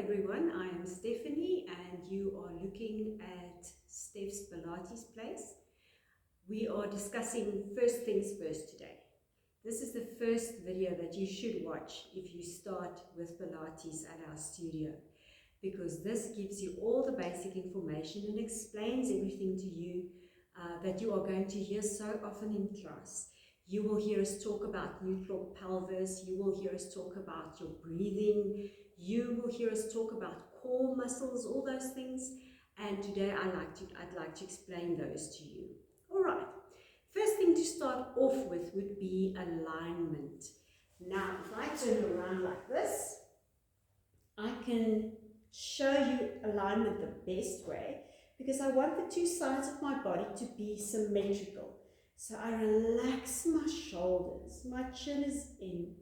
everyone, I am Stephanie and you are looking at Steph's Pilates place. We are discussing first things first today. This is the first video that you should watch if you start with Pilates at our studio, because this gives you all the basic information and explains everything to you that you are going to hear so often in class. You will hear us talk about neutral pelvis, you will hear us talk about your breathing, you will hear us talk about core muscles, all those things, and today I'd like to explain those to you. All right, first thing to start off with would be alignment. Now, if I turn around like this, I can show you alignment the best way because I want the two sides of my body to be symmetrical. So I relax my shoulders, my chin is in,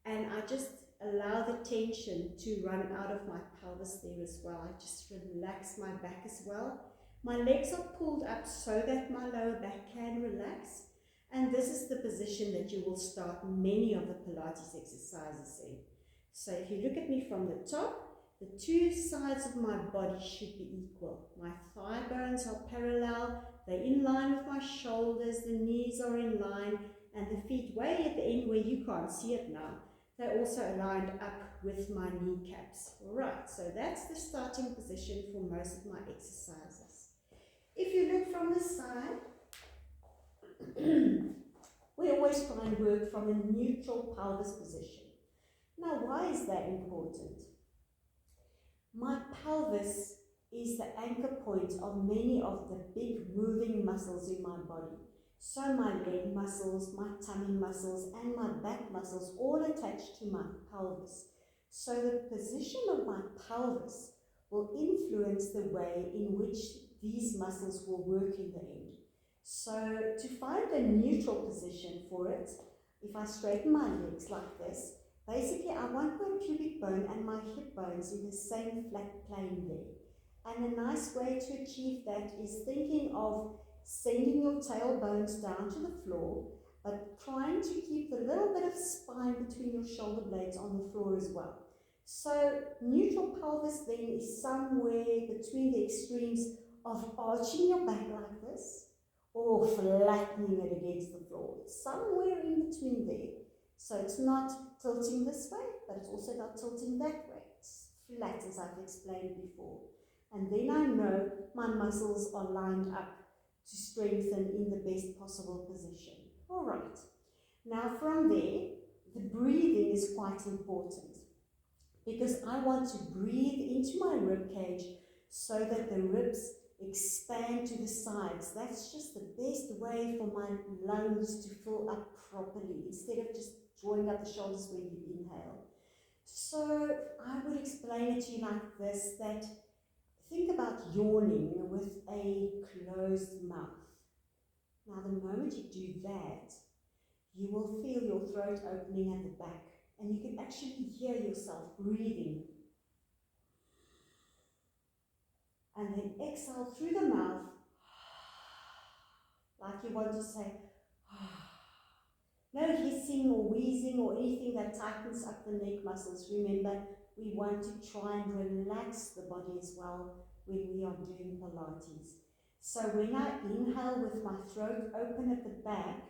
and I just allow the tension to run out of my pelvis there as well. I just relax my back as well. My legs are pulled up so that my lower back can relax, and this is the position that you will start many of the Pilates exercises in. So if you look at me from the top, the two sides of my body should be equal. My thigh bones are parallel, they're in line with my shoulders, the knees are in line, and the feet way at the end where you can't see it now, they're also aligned up with my kneecaps. Alright, so that's the starting position for most of my exercises. If you look from the side, we always try and work from a neutral pelvis position. Now, why is that important? My pelvis is the anchor point of many of the big moving muscles in my body. So my leg muscles, my tummy muscles, and my back muscles all attach to my pelvis. So the position of my pelvis will influence the way in which these muscles will work in the end. So to find a neutral position for it, if I straighten my legs like this, basically I want my pubic bone and my hip bones in the same flat plane there. And a nice way to achieve that is thinking of sending your tailbones down to the floor, but trying to keep the little bit of spine between your shoulder blades on the floor as well. So neutral pelvis then is somewhere between the extremes of arching your back like this or flattening it against the floor. It's somewhere in between there. So it's not tilting this way, but it's also not tilting that way. It's flat, as I've explained before. And then I know my muscles are lined up to strengthen in the best possible position. All right. Now from there, the breathing is quite important because I want to breathe into my rib cage so that the ribs expand to the sides. That's just the best way for my lungs to fill up properly instead of just drawing up the shoulders when you inhale. So I would explain it to you like this, that think about yawning with a closed mouth. Now the moment you do that, you will feel your throat opening at the back and you can actually hear yourself breathing. And then exhale through the mouth, like you want to say, no hissing or wheezing or anything that tightens up the neck muscles. Remember, we want to try and relax the body as well when we are doing Pilates. So when I inhale with my throat open at the back,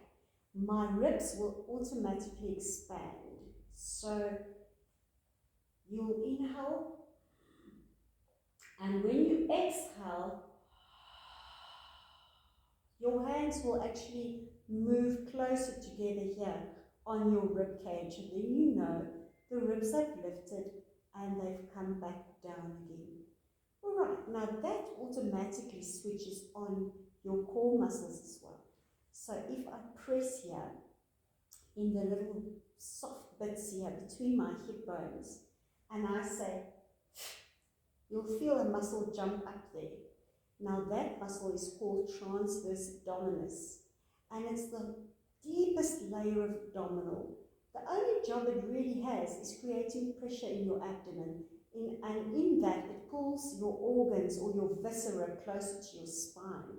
my ribs will automatically expand. So you'll inhale, and when you exhale, your hands will actually move closer together here on your rib cage, and then you know the ribs have lifted and they've come back down again. Alright, now that automatically switches on your core muscles as well. So if I press here in the little soft bits here between my hip bones and I say, you'll feel a muscle jump up there. Now that muscle is called transverse abdominis, and it's the deepest layer of abdominal. The only job it really has is creating pressure in your abdomen, and in that it pulls your organs or your viscera closer to your spine.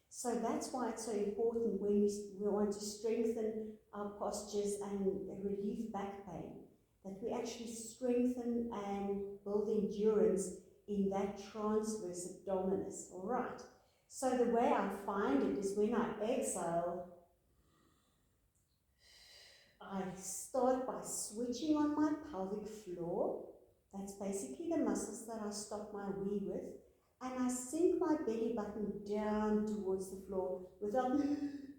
So that's why it's so important when we want to strengthen our postures and relieve back pain, that we actually strengthen and build endurance in that transverse abdominis. All right. So the way I find it is when I exhale, I start by switching on my pelvic floor. That's basically the muscles that I stop my wee with. And I sink my belly button down towards the floor without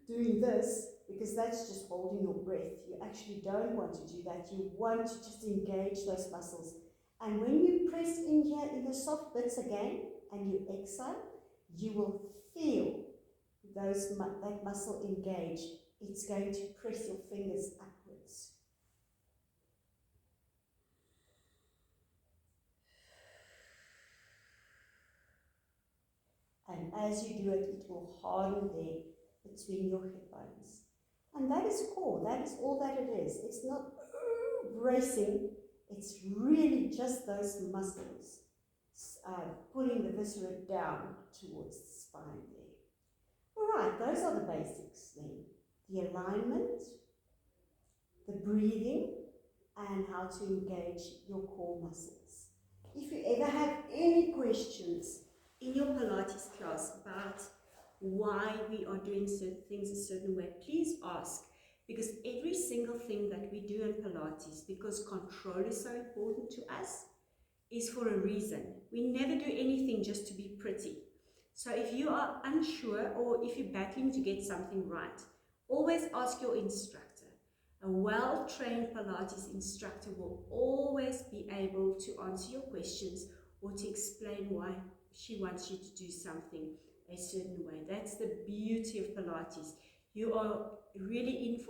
doing this, because that's just holding your breath. You actually don't want to do that. You want to just engage those muscles. And when you press in here in the soft bits again and you exhale, you will feel that muscle engage. It's going to press your fingers upwards. And as you do it, it will harden there between your hip bones. And that is core. That is all that it is. It's not bracing. It's really just those muscles pulling the viscera down towards the spine there. All right, those are the basics then. The alignment, the breathing, and how to engage your core muscles. If you ever have any questions in your Pilates class about why we are doing certain things a certain way, please ask, because every single thing that we do in Pilates, because control is so important to us, is for a reason. We never do anything just to be pretty. So if you are unsure or if you're battling to get something right, always ask your instructor. A well-trained Pilates instructor will always be able to answer your questions or to explain why she wants you to do something a certain way. That's the beauty of Pilates. You are really in for